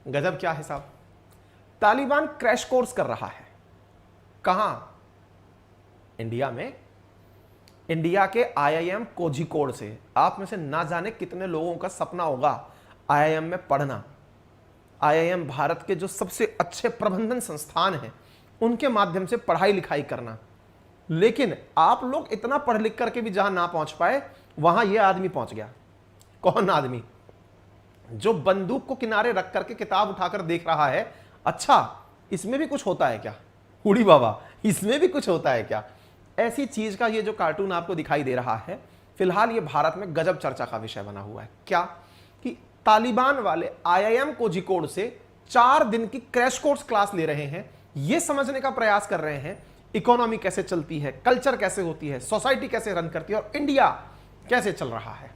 गजब क्या है साहब, तालिबान क्रैश कोर्स कर रहा है। कहां? इंडिया में। इंडिया के आईआईएम कोझिकोड से। आप में से ना जाने कितने लोगों का सपना होगा आईआईएम में पढ़ना। आईआईएम भारत के जो सबसे अच्छे प्रबंधन संस्थान हैं उनके माध्यम से पढ़ाई लिखाई करना। लेकिन आप लोग इतना पढ़ लिख करके भी जहां ना पहुंच पाए, वहां यह आदमी पहुंच गया। कौन आदमी? जो बंदूक को किनारे रख करके किताब उठाकर देख रहा है, अच्छा इसमें भी कुछ होता है क्या? हुड़ी बाबा, इसमें भी कुछ होता है क्या? ऐसी चीज का ये जो कार्टून आपको दिखाई दे रहा है, फिलहाल ये भारत में गजब चर्चा का विषय बना हुआ है। क्या? कि तालिबान वाले आईआईएम कोझिकोड से 4 दिन की क्रैश कोर्स क्लास ले रहे हैं, ये समझने का प्रयास कर रहे हैं इकोनॉमी कैसे चलती है, कल्चर कैसे होती है, सोसाइटी कैसे रन करती है और इंडिया कैसे चल रहा है।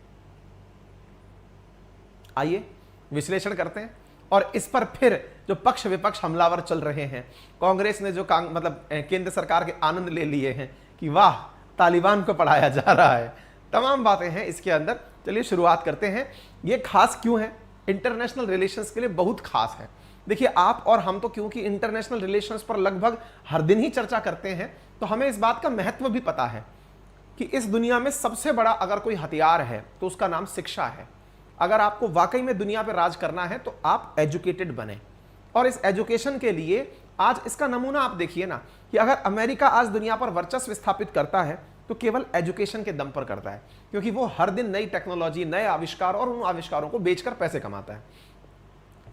आइए विश्लेषण करते हैं। और इस पर फिर जो पक्ष विपक्ष हमलावर चल रहे हैं, कांग्रेस ने जो केंद्र सरकार के आनंद ले लिए हैं कि वाह तालिबान को पढ़ाया जा रहा है, तमाम बातें हैं इसके अंदर। चलिए शुरुआत करते हैं। ये खास क्यों है? इंटरनेशनल रिलेशंस के लिए बहुत खास है। देखिए, आप और हम तो क्योंकि इंटरनेशनल रिलेशंस पर लगभग हर दिन ही चर्चा करते हैं, तो हमें इस बात का महत्व भी पता है कि इस दुनिया में सबसे बड़ा अगर कोई हथियार है तो उसका नाम शिक्षा है। अगर आपको वाकई में दुनिया पर राज करना है तो आप एजुकेटेड बने। और इस एजुकेशन के लिए आज इसका नमूना आप देखिए ना, कि अगर अमेरिका आज दुनिया पर वर्चस्व स्थापित करता है तो केवल एजुकेशन के दम पर करता है, क्योंकि वो हर दिन नई टेक्नोलॉजी, नए आविष्कार और उन आविष्कारों को बेचकर पैसे कमाता है।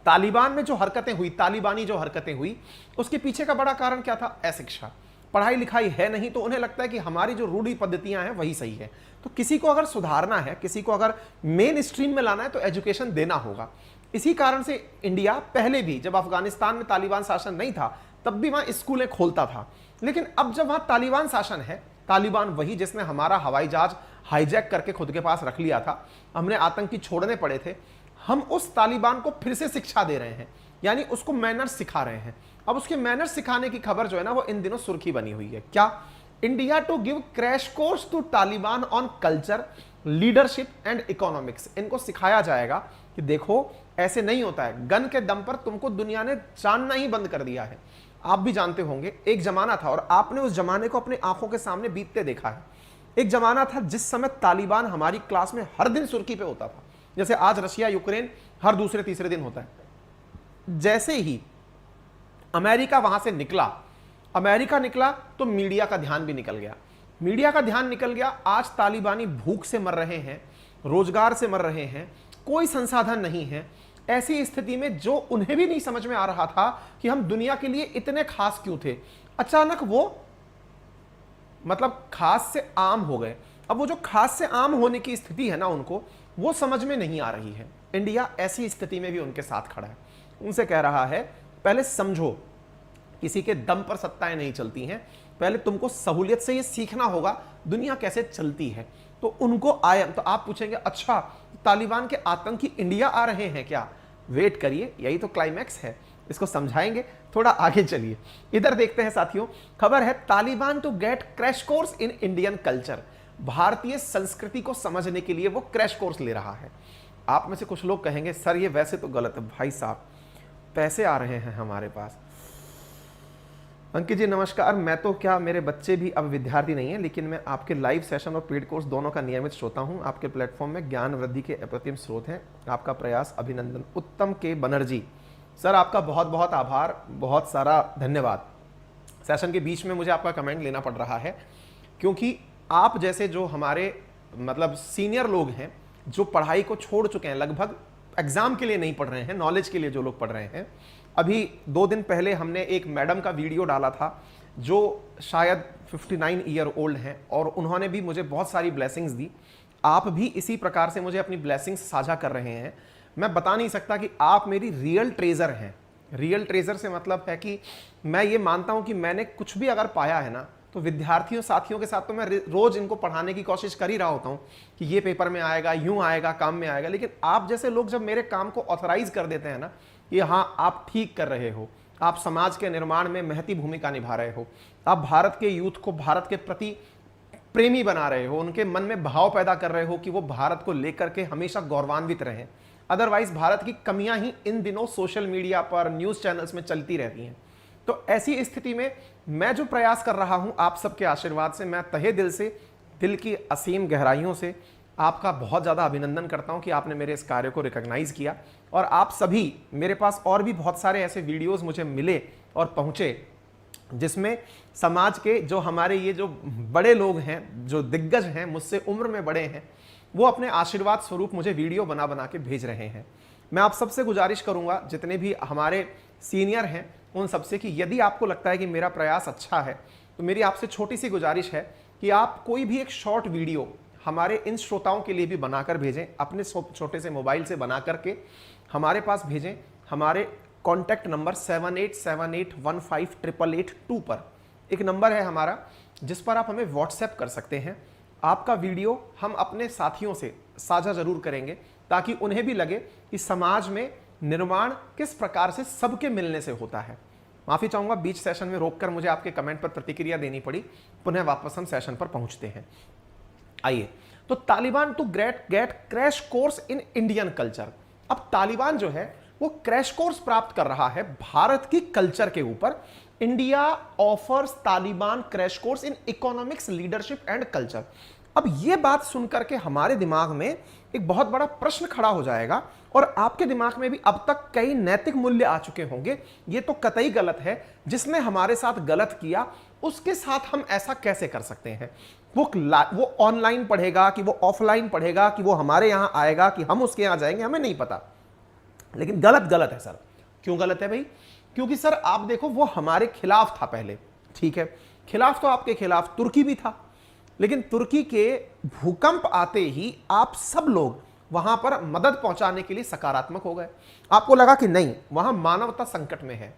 तालिबान में जो हरकतें हुई, तालिबानी जो हरकतें हुई, उसके पीछे का बड़ा कारण क्या था? अशिक्षा। पढ़ाई लिखाई है नहीं, तो उन्हें लगता है कि हमारी जो रूढ़ी पद्धतियां हैं वही सही है। तो किसी को अगर सुधारना है, किसी को अगर मेन स्ट्रीम में लाना है, तो एजुकेशन देना होगा। इसी कारण से इंडिया पहले भी, जब अफगानिस्तान में तालिबान शासन नहीं था, तब भी वहां स्कूलें खोलता था। लेकिन अब जब वहां तालिबान शासन है, तालिबान वही जिसने हमारा हवाई जहाज हाईजैक करके खुद के पास रख लिया था, हमने आतंकी छोड़ने पड़े थे, हम उस तालिबान को फिर से शिक्षा दे रहे हैं, यानी उसको मैनर्स सिखा रहे हैं। अब उसके मैनर्स सिखाने की खबर जो है ना, वो इन दिनों सुर्खी बनी हुई है। क्या? India to give crash course to Taliban on culture, leadership and economics. इनको सिखाया जाएगा कि देखो ऐसे नहीं होता है, गन के दम पर तुमको दुनिया ने जानना ही बंद कर दिया है। आप भी जानते होंगे, एक जमाना था और आपने उस जमाने को अपनी आंखों के सामने बीतते देखा है। एक जमाना था जिस समय तालिबान हमारी क्लास में हर दिन सुर्खी पे होता था, जैसे आज रशिया यूक्रेन हर दूसरे तीसरे दिन होता है। जैसे ही अमेरिका वहां से निकला, अमेरिका निकला तो मीडिया का ध्यान भी निकल गया। मीडिया का ध्यान निकल गया। आज तालिबानी भूख से मर रहे हैं, रोजगार से मर रहे हैं, कोई संसाधन नहीं है। ऐसी स्थिति में जो उन्हें भी नहीं समझ में आ रहा था कि हम दुनिया के लिए इतने खास क्यों थे, अचानक वो मतलब खास से आम हो गए। अब वो जो खास से आम होने की स्थिति है ना, उनको वो समझ में नहीं आ रही है। इंडिया ऐसी स्थिति में भी उनके साथ खड़ा है, उनसे कह रहा है पहले समझो, किसी के दम पर सत्ताएं नहीं चलती हैं, पहले तुमको सहूलियत से ये सीखना होगा दुनिया कैसे चलती है। तो उनको आया, तो आप पूछेंगे अच्छा तालिबान के आतंकी इंडिया आ रहे हैं क्या? वेट करिए, यही तो क्लाइमैक्स है, इसको समझाएंगे। थोड़ा आगे चलिए, इधर देखते हैं साथियों। खबर है Taliban to get crash course in Indian culture. भारतीय संस्कृति को समझने के लिए वो क्रैश कोर्स ले रहा है। आप में से कुछ लोग कहेंगे सर ये वैसे तो गलत है। भाई साहब, पैसे आ रहे हैं हमारे पास। अंकित जी नमस्कार। मैं तो क्या, मेरे बच्चे भी अब विद्यार्थी नहीं है, लेकिन मैं आपके लाइव सेशन और पेड कोर्स दोनों का नियमित श्रोता हूं। आपके प्लेटफॉर्म में ज्ञान वृद्धि के अप्रतिम स्रोत हैं। आपका प्रयास अभिनंदन। उत्तम के बनर्जी, सर आपका बहुत बहुत आभार, बहुत सारा धन्यवाद। सेशन के बीच में मुझे आपका कमेंट लेना पड़ रहा है, क्योंकि आप जैसे जो हमारे मतलब सीनियर लोग हैं, जो पढ़ाई को छोड़ चुके हैं, लगभग एग्जाम के लिए नहीं पढ़ रहे हैं, नॉलेज के लिए जो लोग पढ़ रहे हैं। अभी 2 दिन पहले हमने एक मैडम का वीडियो डाला था जो शायद 59 ईयर ओल्ड हैं, और उन्होंने भी मुझे बहुत सारी ब्लेसिंग्स दी। आप भी इसी प्रकार से मुझे अपनी ब्लेसिंग्स साझा कर रहे हैं। मैं बता नहीं सकता कि आप मेरी रियल ट्रेजर हैं। रियल ट्रेजर से मतलब है कि मैं ये मानता हूं कि मैंने कुछ भी अगर पाया है ना, तो विद्यार्थियों साथियों के साथ तो मैं रोज इनको पढ़ाने की कोशिश कर ही रहा होता हूं कि ये पेपर में आएगा, यूं आएगा, काम में आएगा। लेकिन आप जैसे लोग जब मेरे काम को ऑथराइज कर देते हैं ना कि हाँ आप ठीक कर रहे हो, आप समाज के निर्माण में महती भूमिका निभा रहे हो, आप भारत के यूथ को भारत के प्रति प्रेमी बना रहे हो, उनके मन में भाव पैदा कर रहे हो कि वो भारत को लेकर के हमेशा गौरवान्वित रहें, अदरवाइज भारत की कमियां ही इन दिनों सोशल मीडिया पर, न्यूज चैनल्स में चलती रहती हैं। तो ऐसी स्थिति में मैं जो प्रयास कर रहा हूं आप सबके आशीर्वाद से, मैं तहे दिल से, दिल की असीम गहराइयों से आपका बहुत ज़्यादा अभिनंदन करता हूं कि आपने मेरे इस कार्य को रिकॉग्नाइज किया। और आप सभी, मेरे पास और भी बहुत सारे ऐसे वीडियोस मुझे मिले और पहुंचे जिसमें समाज के जो हमारे ये जो बड़े लोग हैं, जो दिग्गज हैं, मुझसे उम्र में बड़े हैं, वो अपने आशीर्वाद स्वरूप मुझे वीडियो बना बना के भेज रहे हैं। मैं आप सबसे गुजारिश करूंगा, जितने भी हमारे सीनियर हैं उन सबसे, कि यदि आपको लगता है कि मेरा प्रयास अच्छा है तो मेरी आपसे छोटी सी गुजारिश है कि आप कोई भी एक शॉर्ट वीडियो हमारे इन श्रोताओं के लिए भी बनाकर भेजें, अपने छोटे से मोबाइल से बना करके हमारे पास भेजें। हमारे कॉन्टैक्ट नंबर 7878158882 पर एक नंबर है हमारा, जिस पर आप हमें व्हाट्सएप कर सकते हैं। आपका वीडियो हम अपने साथियों से साझा जरूर करेंगे ताकि उन्हें भी लगे कि समाज में निर्माण किस प्रकार से सबके मिलने से होता है। माफी चाहूंगा, बीच सेशन में रोककर मुझे आपके कमेंट पर प्रतिक्रिया देनी पड़ी। पुनः वापस हम सेशन पर पहुंचते हैं। आइए, तो Taliban to get crash course in Indian culture. अब तालिबान जो है वो क्रैश कोर्स प्राप्त कर रहा है भारत की कल्चर के ऊपर। India offers Taliban crash course in economics, leadership and culture. अब यह बात सुनकर के हमारे दिमाग में एक बहुत बड़ा प्रश्न खड़ा हो जाएगा और आपके दिमाग में भी अब तक कई नैतिक मूल्य आ चुके होंगे। यह तो कतई गलत है, जिसने हमारे साथ गलत किया उसके साथ हम ऐसा कैसे कर सकते हैं। वो ऑनलाइन पढ़ेगा कि वो ऑफलाइन पढ़ेगा कि वो हमारे यहां आएगा कि हम उसके यहां जाएंगे, हमें नहीं पता, लेकिन गलत है सर। क्यों गलत है भाई? क्योंकि सर आप देखो, वो हमारे खिलाफ था पहले, ठीक है, खिलाफ तो आपके खिलाफ तुर्की भी था, लेकिन तुर्की के भूकंप आते ही आप सब लोग वहां पर मदद पहुंचाने के लिए सकारात्मक हो गए। आपको लगा कि नहीं, वहां मानवता संकट में है।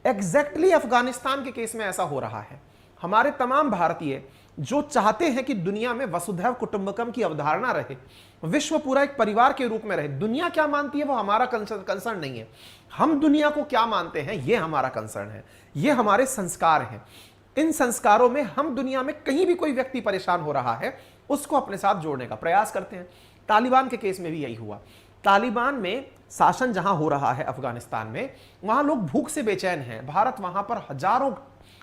एग्जैक्टली अफगानिस्तान के केस में ऐसा हो रहा है। हमारे तमाम भारतीय जो चाहते हैं कि दुनिया में वसुधैव कुटुंबकम की अवधारणा रहे, विश्व पूरा एक परिवार के रूप में रहे। दुनिया क्या मानती है वो हमारा कंसर्न नहीं है, हम दुनिया को क्या मानते हैं ये हमारा कंसर्न है। ये हमारे संस्कार हैं। इन संस्कारों में हम दुनिया में कहीं भी कोई व्यक्ति परेशान हो रहा है उसको अपने साथ जोड़ने का प्रयास करते हैं। तालिबान के केस में भी यही हुआ। तालिबान में शासन जहां हो रहा है अफगानिस्तान में, वहां लोग भूख से बेचैन हैं। भारत वहां पर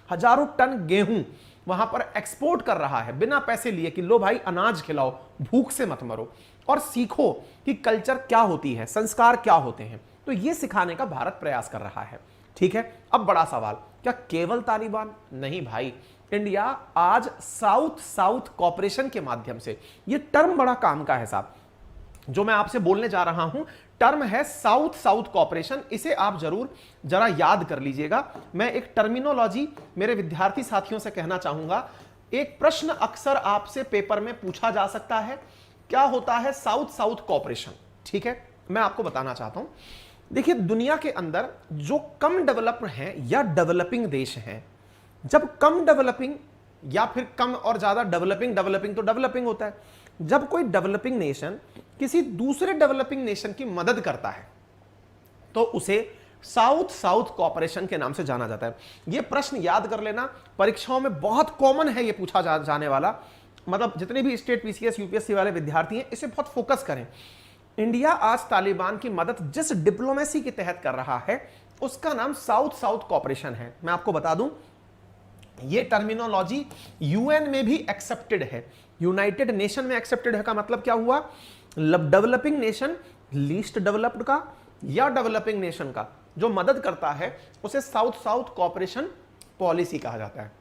हजारों टन गेहूं वहां पर एक्सपोर्ट कर रहा है बिना पैसे लिए कि लो भाई अनाज खिलाओ, भूख से मत मरो और सीखो कि कल्चर क्या होती है, संस्कार क्या होते हैं। तो यह सिखाने का भारत प्रयास कर रहा है। ठीक है, अब बड़ा सवाल, क्या केवल तालिबान? नहीं भाई, इंडिया आज साउथ साउथ कॉपरेशन के माध्यम से, यह टर्म बड़ा काम का है साहब, जो मैं आपसे बोलने जा रहा हूं टर्म है साउथ साउथ कॉपरेशन। इसे आप जरूर जरा याद कर लीजिएगा। मैं एक टर्मिनोलॉजी मेरे विद्यार्थी साथियों से कहना चाहूंगा। एक प्रश्न अक्सर आपसे पेपर में पूछा जा सकता है, क्या होता है साउथ साउथ कॉपरेशन? ठीक है, मैं आपको बताना चाहता हूं। देखिए, दुनिया के अंदर जो कम डेवलप्ड हैं या डेवलपिंग देश हैं, जब कम डेवलपिंग या फिर कम और ज्यादा डेवलपिंग तो डेवलपिंग होता है। जब कोई डेवलपिंग नेशन किसी दूसरे डेवलपिंग नेशन की मदद करता है तो उसे साउथ साउथ कॉपरेशन के नाम से जाना जाता है। यह प्रश्न याद कर लेना, परीक्षाओं में बहुत कॉमन है, यह पूछा जाने वाला। मतलब जितने भी स्टेट पीसीएस यूपीएससी वाले विद्यार्थी हैं, इसे बहुत फोकस करें। इंडिया आज तालिबान की मदद जिस डिप्लोमेसी के तहत कर रहा है उसका नाम साउथ साउथ कॉपरेशन है। मैं आपको बता दूं, यह टर्मिनोलॉजी यूएन में भी एक्सेप्टेड है, यूनाइटेड नेशन में एक्सेप्टेड है। का मतलब क्या हुआ? डेवलपिंग नेशन लीस्ट डेवलप्ड का या डेवलपिंग नेशन का जो मदद करता है उसे साउथ साउथ कॉपरेशन पॉलिसी कहा जाता है।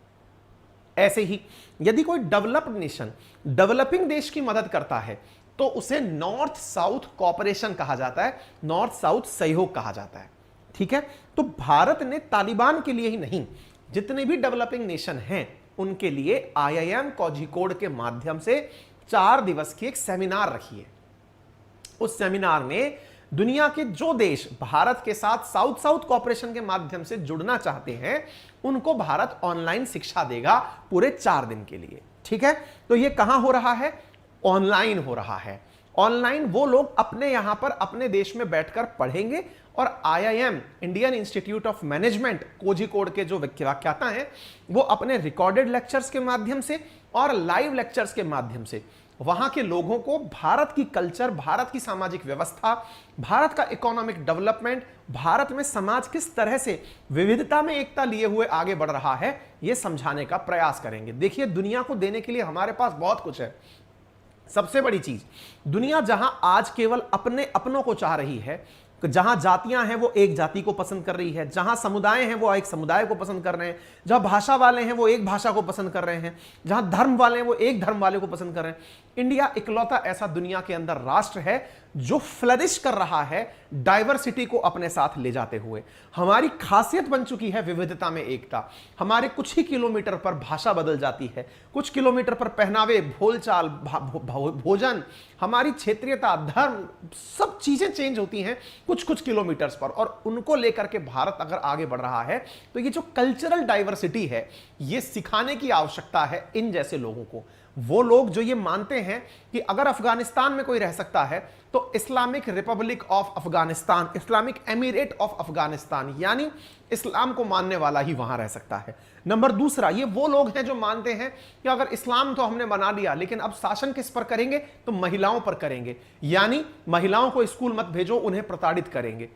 ऐसे ही यदि कोई डेवलप्ड नेशन डेवलपिंग देश की मदद करता है तो उसे नॉर्थ साउथ कॉपरेशन कहा जाता है, नॉर्थ साउथ सहयोग कहा जाता है। ठीक है, तो भारत ने तालिबान के लिए ही नहीं, जितने भी डेवलपिंग नेशन हैं उनके लिए IIM कोझिकोड के माध्यम से 4 दिवस की एक सेमिनार रखी है। उस सेमिनार में दुनिया के जो देश भारत के साथ साउथ साउथ कॉपरेशन के माध्यम से जुड़ना चाहते हैं उनको भारत ऑनलाइन शिक्षा देगा पूरे 4 दिन के लिए। ठीक है, तो यह कहां हो रहा है? ऑनलाइन हो रहा है। ऑनलाइन वो लोग अपने यहां पर अपने देश में बैठकर पढ़ेंगे और IIM Indian institute of management Kozhikode के जो व्याख्याता हैं वो अपने रिकॉर्डेड लेक्चर्स के माध्यम से और लाइव लेक्चर्स के माध्यम से वहां के लोगों को भारत की कल्चर, भारत की सामाजिक व्यवस्था, भारत का इकोनॉमिक डेवलपमेंट, भारत में समाज किस तरह से विविधता में एकता लिए हुए आगे बढ़ रहा है, यह समझाने का प्रयास करेंगे। देखिए, दुनिया को देने के लिए हमारे पास बहुत कुछ है। सबसे बड़ी चीज, दुनिया जहां आज केवल अपने अपनों को चाह रही है, जहां जातियां हैं वो एक जाति को पसंद कर रही है, जहां समुदाय हैं वो एक समुदाय को पसंद कर रहे हैं, जहां भाषा वाले हैं वो एक भाषा को पसंद कर रहे हैं, जहां धर्म वाले हैं वो एक धर्म वाले को पसंद कर रहे हैं। इंडिया इकलौता ऐसा दुनिया के अंदर राष्ट्र है जो फ्लरिश कर रहा है डाइवर्सिटी को अपने साथ ले जाते हुए। हमारी खासियत बन चुकी है विविधता में एकता। हमारे कुछ ही किलोमीटर पर भाषा बदल जाती है, कुछ किलोमीटर पर पहनावे, बोलचाल, भोजन, हमारी क्षेत्रीयता, धर्म, सब चीजें चेंज होती हैं कुछ कुछ किलोमीटर्स पर। और उनको लेकर के भारत अगर आगे बढ़ रहा है तो ये जो कल्चरल डाइवर्सिटी है, ये सिखाने की आवश्यकता है इन जैसे लोगों को। वो लोग जो ये मानते हैं कि अगर अफगानिस्तान में कोई रह सकता है तो Islamic Republic of Afghanistan, Islamic emirate of Afghanistan, यानी इस्लाम को मानने वाला ही वहां रह सकता है। नंबर दूसरा, ये वो लोग हैं जो मानते हैं कि अगर इस्लाम तो हमने बना लिया, लेकिन अब शासन किस पर करेंगे, तो महिलाओं पर करेंगे, यानी महिलाओं को स्कूल मत भेजो, उन्हें प्रताड़ित करेंगे।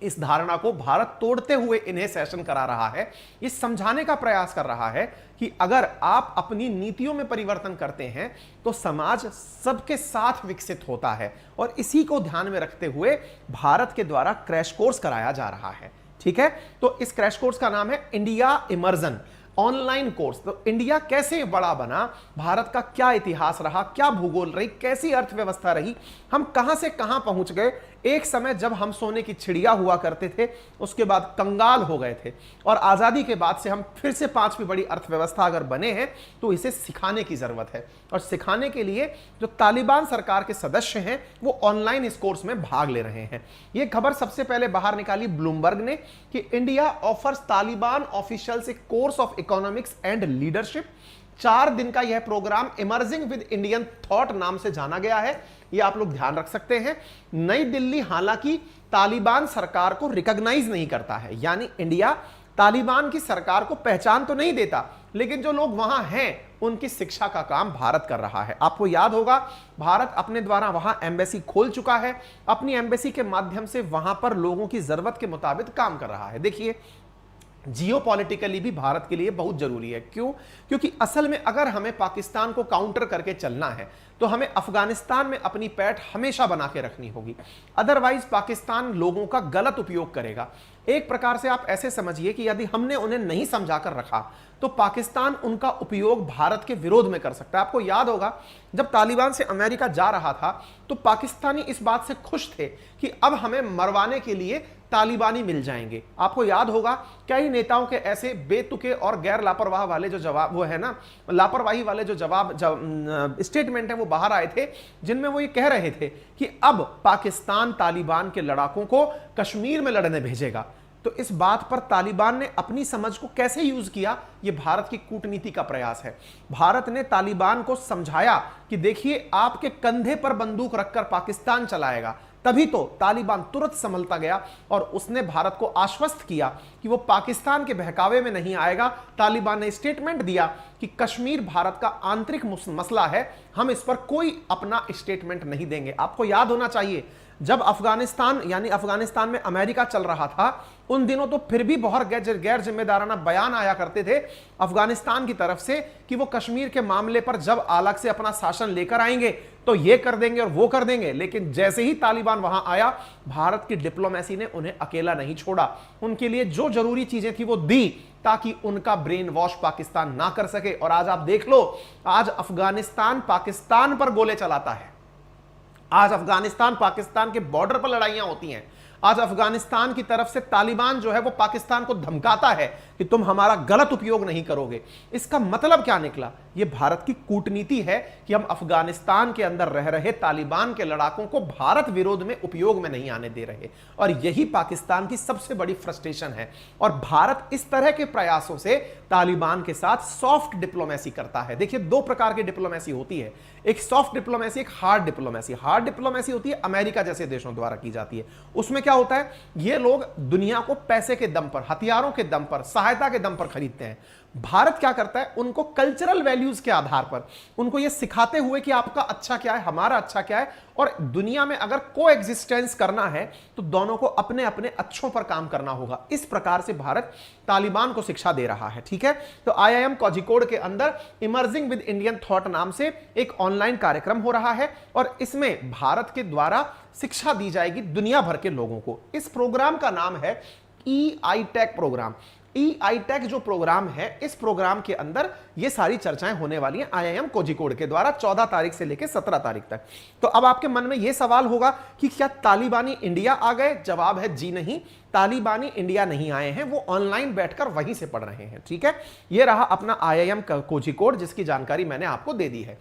इस धारणा को भारत तोड़ते हुए इन्हें सेशन करा रहा है, ये समझाने का प्रयास कर रहा है कि अगर आप अपनी नीतियों में परिवर्तन करते हैं तो समाज सबके साथ विकसित होता है। और इसी को ध्यान में रखते हुए भारत के द्वारा क्रैश कोर्स कराया जा रहा है। ठीक है, तो इस क्रैश कोर्स का नाम है इंडिया इमर्जन ऑनलाइन कोर्स। तो इंडिया कैसे बड़ा बना, भारत का क्या इतिहास रहा, क्या भूगोल रही, कैसी अर्थव्यवस्था रही, हम कहां से कहां पहुंच गए। एक समय जब हम सोने की चिड़िया हुआ करते थे, उसके बाद कंगाल हो गए थे, और आजादी के बाद से हम फिर से पांचवी बड़ी अर्थव्यवस्था अगर बने हैं, तो इसे सिखाने की जरूरत है। और सिखाने के लिए जो तालिबान सरकार के सदस्य हैं वो ऑनलाइन इस कोर्स में भाग ले रहे हैं। यह खबर सबसे पहले बाहर निकाली ब्लूमबर्ग ने कि India offers Taliban officials a course of economics and leadership. 4 दिन का यह programme emerging with Indian thought नाम से जाना गया है। यह आप लोग ध्यान रख सकते हैं। नई दिल्ली हालांकि तालिबान सरकार को रिकॉग्नाइज नहीं करता है, यानी इंडिया तालिबान की सरकार को पहचान तो नहीं देता, लेकिन जो लोग वहां हैं उनकी शिक्षा का काम भारत कर रहा है। आपको याद होगा, भारत अपने द्वारा वहां एम्बेसी खोल चुका है, अपनी एम्बेसी के माध्यम से वहां पर लोगों की जरूरत के मुताबिक काम कर रहा है। देखिए, जियोपॉलिटिकली भी भारत के लिए बहुत जरूरी है। क्यों? क्योंकि असल में अगर हमें पाकिस्तान को काउंटर करके चलना है तो हमें अफगानिस्तान में अपनी पैठ हमेशा बना के रखनी होगी, अदरवाइज पाकिस्तान लोगों का गलत उपयोग करेगा। एक प्रकार से आप ऐसे समझिए कि यदि हमने उन्हें नहीं समझा कर रखा तो पाकिस्तान उनका उपयोग भारत के विरोध में कर सकता है। आपको याद होगा, जब तालिबान से अमेरिका जा रहा था तो पाकिस्तानी इस बात से खुश थे कि अब हमें मरवाने के लिए तालिबानी मिल जाएंगे। आपको याद होगा, कई नेताओं के ऐसे बेतुके और गैर लापरवाह वाले जो जवाब, वो है ना, लापरवाही वाले जो स्टेटमेंट है वो बाहर आए थे, जिनमें वो ये कह रहे थे कि अब पाकिस्तान तालिबान के लड़ाकों को कश्मीर में लड़ने भेजेगा। तो इस बात पर तालिबान ने अपनी समझ को कैसे यूज किया, यह भारत की कूटनीति का प्रयास है। भारत ने तालिबान को समझाया कि देखिए, आपके कंधे पर बंदूक रखकर पाकिस्तान चलाएगा, तभी तो तालिबान तुरंत संभलता गया और उसने भारत को आश्वस्त किया कि वो पाकिस्तान के बहकावे में नहीं आएगा। तालिबान ने स्टेटमेंट दिया कि कश्मीर भारत का आंतरिक मसला है, हम इस पर कोई अपना स्टेटमेंट नहीं देंगे। आपको याद होना चाहिए, जब अफगानिस्तान यानी अफगानिस्तान में अमेरिका चल रहा था, उन दिनों तो फिर भी बहुत गैर जिम्मेदाराना बयान आया करते थे अफगानिस्तान की तरफ से कि वो कश्मीर के मामले पर जब अलग से अपना शासन लेकर आएंगे तो ये कर देंगे और वो कर देंगे। लेकिन जैसे ही तालिबान वहां आया, भारत की डिप्लोमेसी ने उन्हें अकेला नहीं छोड़ा, उनके लिए जो जरूरी चीजें थी वो दी ताकि उनका ब्रेन वॉश पाकिस्तान ना कर सके। और आज आप देख लो, आज अफगानिस्तान पाकिस्तान पर गोले चलाता है, आज अफगानिस्तान पाकिस्तान के बॉर्डर पर लड़ाइयां होती हैं, आज अफगानिस्तान की तरफ से तालिबान जो है वो पाकिस्तान को धमकाता है कि तुम हमारा गलत उपयोग नहीं करोगे। इसका मतलब क्या निकला? ये भारत की कूटनीति है कि हम अफगानिस्तान के अंदर रह रहे तालिबान के लड़ाकों को भारत विरोध में उपयोग में नहीं आने दे रहे, और यही पाकिस्तान की सबसे बड़ी फ्रस्ट्रेशन है। और भारत इस तरह के प्रयासों से तालिबान के साथ सॉफ्ट डिप्लोमेसी करता है। देखिए, 2 प्रकार की डिप्लोमेसी होती है, एक सॉफ्ट डिप्लोमेसी, एक हार्ड डिप्लोमेसी। हार्ड डिप्लोमेसी होती है अमेरिका जैसे देशों द्वारा की जाती है। उसमें क्या होता है, ये लोग दुनिया को पैसे के दम पर, हथियारों के दम पर, सहायता के दम पर खरीदते हैं। भारत क्या करता है, उनको कल्चरल वैल्यूज के आधार पर उनको यह सिखाते हुए कि आपका अच्छा क्या है, हमारा अच्छा क्या है, और दुनिया में अगर को एग्जिस्टेंस करना है तो दोनों को अपने अपने अच्छों पर काम करना होगा। इस प्रकार से भारत तालिबान को शिक्षा दे रहा है। ठीक है, तो IIM कोझिकोड के अंदर इमर्जिंग विद इंडियन थॉट नाम से एक ऑनलाइन कार्यक्रम हो रहा है और इसमें भारत के द्वारा शिक्षा दी जाएगी दुनिया भर के लोगों को। इस प्रोग्राम का नाम है EITech प्रोग्राम। EITech जो प्रोग्राम है, इस प्रोग्राम के अंदर ये सारी चर्चाएं होने वाली हैं IIM कोझिकोड के द्वारा 14 तारीख से लेकर 17 तारीख तक। तो अब आपके मन में यह सवाल होगा कि क्या तालिबानी इंडिया आ गए? जवाब है जी नहीं, तालिबानी इंडिया नहीं आए हैं, वो ऑनलाइन बैठकर वहीं से पढ़ रहे हैं। ठीक है, यह रहा अपना IIM कोझिकोड, जिसकी जानकारी मैंने आपको दे दी है।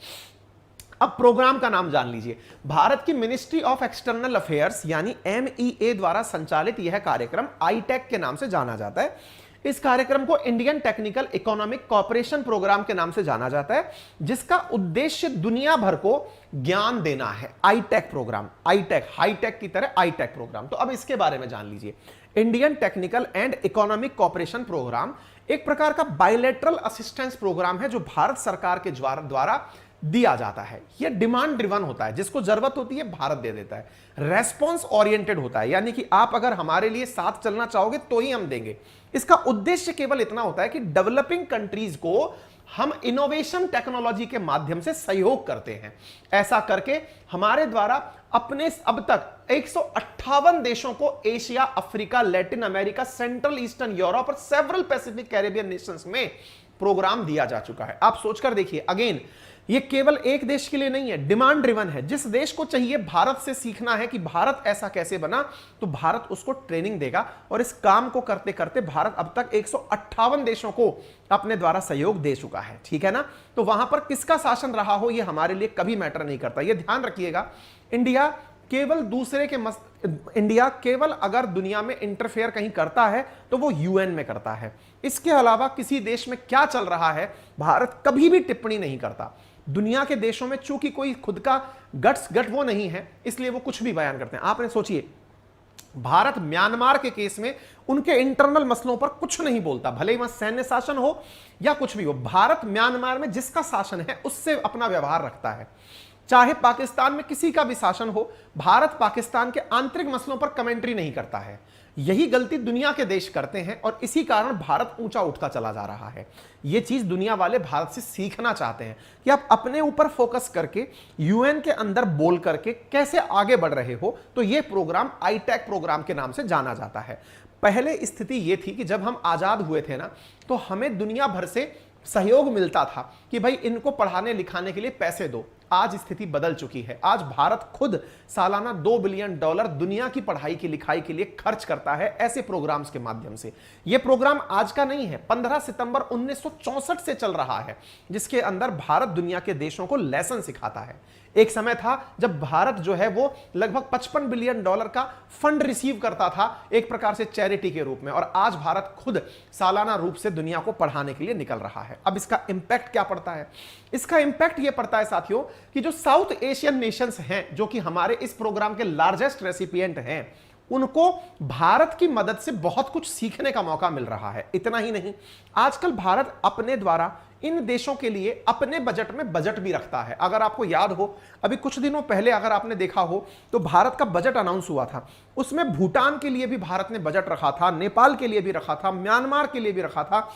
अब प्रोग्राम का नाम जान लीजिए। भारत की मिनिस्ट्री ऑफ एक्सटर्नल अफेयर्स यानी MEA द्वारा संचालित यह कार्यक्रम ITech के नाम से जाना जाता है। इस कार्यक्रम को Indian technical economic cooperation programme के नाम से जाना जाता है, जिसका उद्देश्य दुनिया भर को ज्ञान देना है। ITech प्रोग्राम, ITech हाईटेक की तरह ITech प्रोग्राम। तो अब इसके बारे में जान लीजिए। Indian technical and economic cooperation programme एक प्रकार का बायलैटरल असिस्टेंस प्रोग्राम है जो भारत सरकार के द्वारा दिया जाता है। यह डिमांड ड्रिवन होता है, जिसको जरूरत होती है भारत दे देता है। रेस्पॉन्स ओरिएंटेड होता है, यानी कि आप अगर हमारे लिए साथ चलना चाहोगे तो ही हम देंगे। इसका उद्देश्य केवल इतना होता है कि डेवलपिंग कंट्रीज को हम इनोवेशन टेक्नोलॉजी के माध्यम से सहयोग करते हैं। ऐसा करके हमारे द्वारा अपने अब तक 158 देशों को Asia, Africa, Latin America, central eastern Europe और सेवरल पैसिफिक कैरिबियन नेशंस में प्रोग्राम दिया जा चुका है। आप सोचकर देखिए, अगेन ये केवल एक देश के लिए नहीं है, डिमांड ड्रिवन है। जिस देश को चाहिए भारत से सीखना है कि भारत ऐसा कैसे बना, तो भारत उसको ट्रेनिंग देगा। और इस काम को करते करते भारत अब तक 158 देशों को अपने द्वारा सहयोग दे चुका है। ठीक है ना, तो वहां पर किसका शासन रहा हो यह हमारे लिए कभी मैटर नहीं करता। यह ध्यान रखिएगा, इंडिया केवल अगर दुनिया में इंटरफेयर कहीं करता है तो वो UN में करता है। इसके अलावा किसी देश में क्या चल रहा है भारत कभी भी टिप्पणी नहीं करता। दुनिया के देशों में चूंकि कोई खुद का गट वो नहीं है, इसलिए वो कुछ भी बयान करते हैं। आपने सोचिए, भारत म्यांमार के केस में उनके इंटरनल मसलों पर कुछ नहीं बोलता, भले ही वहां सैन्य शासन हो या कुछ भी हो। भारत म्यांमार में जिसका शासन है उससे अपना व्यवहार रखता है। चाहे पाकिस्तान में किसी का भी शासन हो, भारत पाकिस्तान के आंतरिक मसलों पर कमेंट्री नहीं करता है। यही गलती दुनिया के देश करते हैं और इसी कारण भारत ऊंचा उठता चला जा रहा है। यह चीज दुनिया वाले भारत से सीखना चाहते हैं कि आप अपने ऊपर फोकस करके UN के अंदर बोल करके कैसे आगे बढ़ रहे हो। तो यह प्रोग्राम ITech प्रोग्राम के नाम से जाना जाता है। पहले स्थिति यह थी कि जब हम आजाद हुए थे ना, तो हमें दुनिया भर से सहयोग मिलता था कि भाई इनको पढ़ाने लिखाने के लिए पैसे दो। आज स्थिति बदल चुकी है। आज भारत खुद सालाना $2 बिलियन दुनिया की पढ़ाई की लिखाई के लिए खर्च करता है ऐसे प्रोग्राम्स के माध्यम से। यह प्रोग्राम आज का नहीं है, 15 सितंबर 1964 से चल रहा है, जिसके अंदर भारत दुनिया के देशों को लेसन सिखाता है। एक समय था जब भारत जो है वो लगभग $55 बिलियन का फंड रिसीव करता था एक प्रकार से चैरिटी के रूप में, और आज भारत खुद सालाना रूप से दुनिया को पढ़ाने के लिए निकल रहा है। अब इसका इंपैक्ट क्या पड़ता है? इसका इंपैक्ट यह पड़ता है साथियों कि जो साउथ एशियन नेशंस हैं, जो कि हमारे इस प्रोग्राम के लार्जेस्ट रेसिपिएंट हैं, उनको भारत की मदद से बहुत कुछ सीखने का मौका मिल रहा है। इतना ही नहीं, आजकल भारत अपने द्वारा इन देशों के लिए अपने बजट में बजट भी रखता है। अगर आपको याद हो, अभी कुछ दिनों पहले अगर आपने देखा हो तो भारत का बजट अनाउंस हुआ था, उसमें भूटान के लिए भी भारत ने बजट रखा था, नेपाल के लिए भी रखा था, म्यांमार के लिए भी रखा था,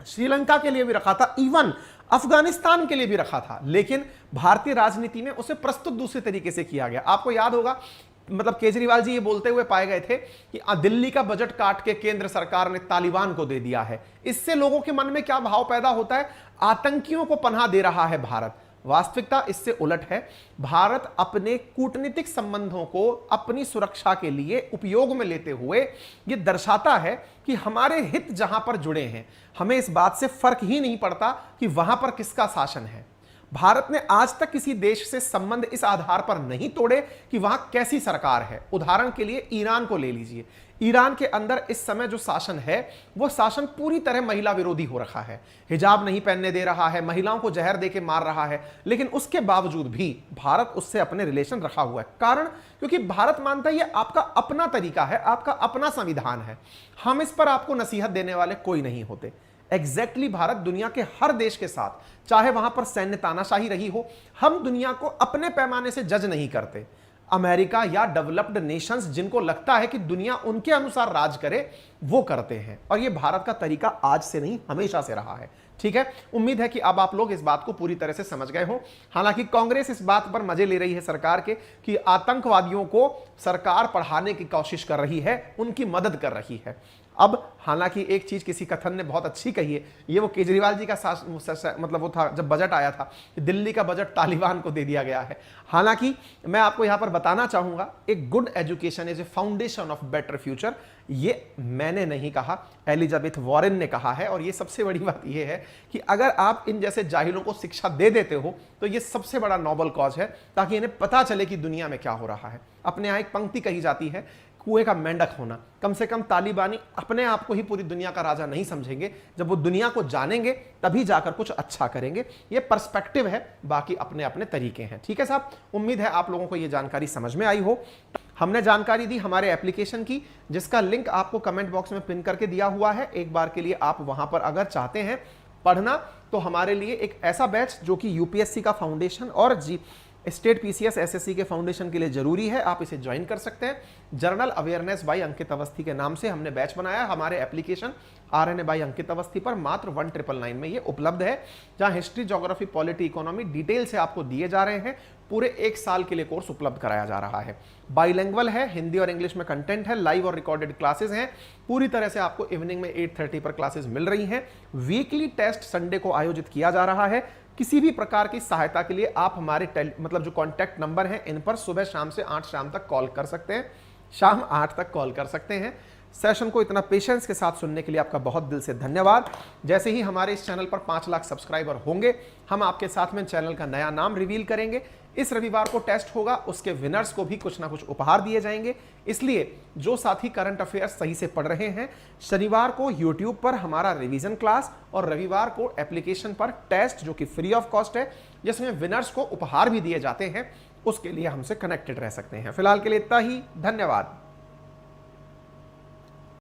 श्रीलंका के लिए भी रखा था, इवन अफगानिस्तान के लिए भी रखा था। लेकिन भारतीय राजनीति में उसे प्रस्तुत दूसरे तरीके से किया गया। आपको याद होगा, मतलब केजरीवाल जी ये बोलते हुए पाए गए थे कि दिल्ली का बजट काट के केंद्र सरकार ने तालिबान को दे दिया है। इससे लोगों के मन में क्या भाव पैदा होता है? आतंकियों को पनाह दे रहा है भारत। वास्तविकता इससे उलट है। भारत अपने कूटनीतिक संबंधों को अपनी सुरक्षा के लिए उपयोग में लेते हुए यह दर्शाता है कि हमारे हित जहां पर जुड़े हैं, हमें इस बात से फर्क ही नहीं पड़ता कि वहां पर किसका शासन है। भारत ने आज तक किसी देश से संबंध इस आधार पर नहीं तोड़े कि वहां कैसी सरकार है। उदाहरण के लिए ईरान को ले लीजिए। ईरान के अंदर इस समय जो शासन है वो शासन पूरी तरह महिला विरोधी हो रखा है, हिजाब नहीं पहनने दे रहा है, महिलाओं को जहर देके मार रहा है, लेकिन उसके बावजूद भी भारत उससे अपने रिलेशन रखा हुआ है। कारण क्योंकि भारत मानता है ये आपका अपना तरीका है, आपका अपना संविधान है, हम इस पर आपको नसीहत देने वाले कोई नहीं होते। एग्जैक्टली भारत दुनिया के हर देश के साथ, चाहे वहां पर सैन्य तानाशाही रही हो, हम दुनिया को अपने पैमाने से जज नहीं करते। अमेरिका या डेवलप्ड नेशंस जिनको लगता है कि दुनिया उनके अनुसार राज करे, वो करते हैं, और ये भारत का तरीका आज से नहीं हमेशा से रहा है। ठीक है, उम्मीद है कि अब आप लोग इस बात को पूरी तरह से समझ गए हो। हालांकि कांग्रेस इस बात पर मजे ले रही है सरकार के कि आतंकवादियों को सरकार पढ़ाने की कोशिश कर रही है, उनकी मदद कर रही है। अब हालांकि एक चीज किसी कथन ने बहुत अच्छी कही है, ये वो केजरीवाल जी का मतलब वो था जब बजट आया था कि दिल्ली का बजट तालिबान को दे दिया गया है। हालांकि मैं आपको यहां पर बताना चाहूंगा, एक good education is a foundation of better future, ये मैंने नहीं कहा, एलिजाबेथ वॉरेन ने कहा है। और ये सबसे बड़ी बात ये है कि अगर आप इन जैसे जाहिलों को शिक्षा दे देते हो तो ये सबसे बड़ा नोबल कॉज है, ताकि इन्हें पता चले कि दुनिया में क्या हो रहा है। अपने यहाँ एक पंक्ति कही जाती है, कुएं का मेंढक होना। कम से कम तालिबानी अपने आप को ही पूरी दुनिया का राजा नहीं समझेंगे, जब वो दुनिया को जानेंगे तभी जाकर कुछ अच्छा करेंगे। ये पर्सपेक्टिव है, बाकी अपने अपने तरीके हैं। ठीक है साहब, उम्मीद है आप लोगों को ये जानकारी समझ में आई हो। हमने जानकारी दी हमारे एप्लीकेशन की, जिसका लिंक आपको कमेंट बॉक्स में पिन करके दिया हुआ है। एक बार के लिए आप वहां पर अगर चाहते हैं पढ़ना, तो हमारे लिए एक ऐसा बैच जो कि यूपीएससी का फाउंडेशन और स्टेट पीसीएस एसएससी के फाउंडेशन के लिए जरूरी है, आप इसे ज्वाइन कर सकते हैं। जर्नल अवेयरनेस बाय अंकित अवस्थी के नाम से हमने बैच बनाया। हमारे एप्लीकेशन आरएनए बाय अंकित अवस्थी पर मात्र 1999 में ये उपलब्ध है, जहां history, geography, polity, economy detail से आपको दिए जा रहे हैं। पूरे 1 साल के लिए कोर्स उपलब्ध कराया जा रहा है। बाइलिंगुअल है, हिंदी और इंग्लिश में कंटेंट है, लाइव और रिकॉर्डेड क्लासेस हैं। पूरी तरह से आपको इवनिंग में 8:30 पर क्लासेस मिल रही हैं। वीकली टेस्ट संडे को आयोजित किया जा रहा है। किसी भी प्रकार की सहायता के लिए आप हमारे मतलब जो कॉन्टैक्ट नंबर हैं, इन पर सुबह शाम से 8 शाम तक कॉल कर सकते हैं, शाम 8 तक कॉल कर सकते हैं। सेशन को इतना पेशेंस के साथ सुनने के लिए आपका बहुत दिल से धन्यवाद। जैसे ही हमारे इस चैनल पर 5 लाख सब्सक्राइबर होंगे, हम आपके साथ में चैनल का नया नाम रिवील करेंगे। इस रविवार को टेस्ट होगा, उसके विनर्स को भी कुछ ना कुछ उपहार दिए जाएंगे। इसलिए जो साथी करंट अफेयर्स सही से पढ़ रहे हैं, शनिवार को यूट्यूब पर हमारा रिवीजन क्लास और रविवार को एप्लीकेशन पर टेस्ट जो कि फ्री ऑफ कॉस्ट है, जिसमें विनर्स को उपहार भी दिए जाते हैं, उसके लिए हमसे कनेक्टेड रह सकते हैं। फिलहाल के लिए इतना ही, धन्यवाद।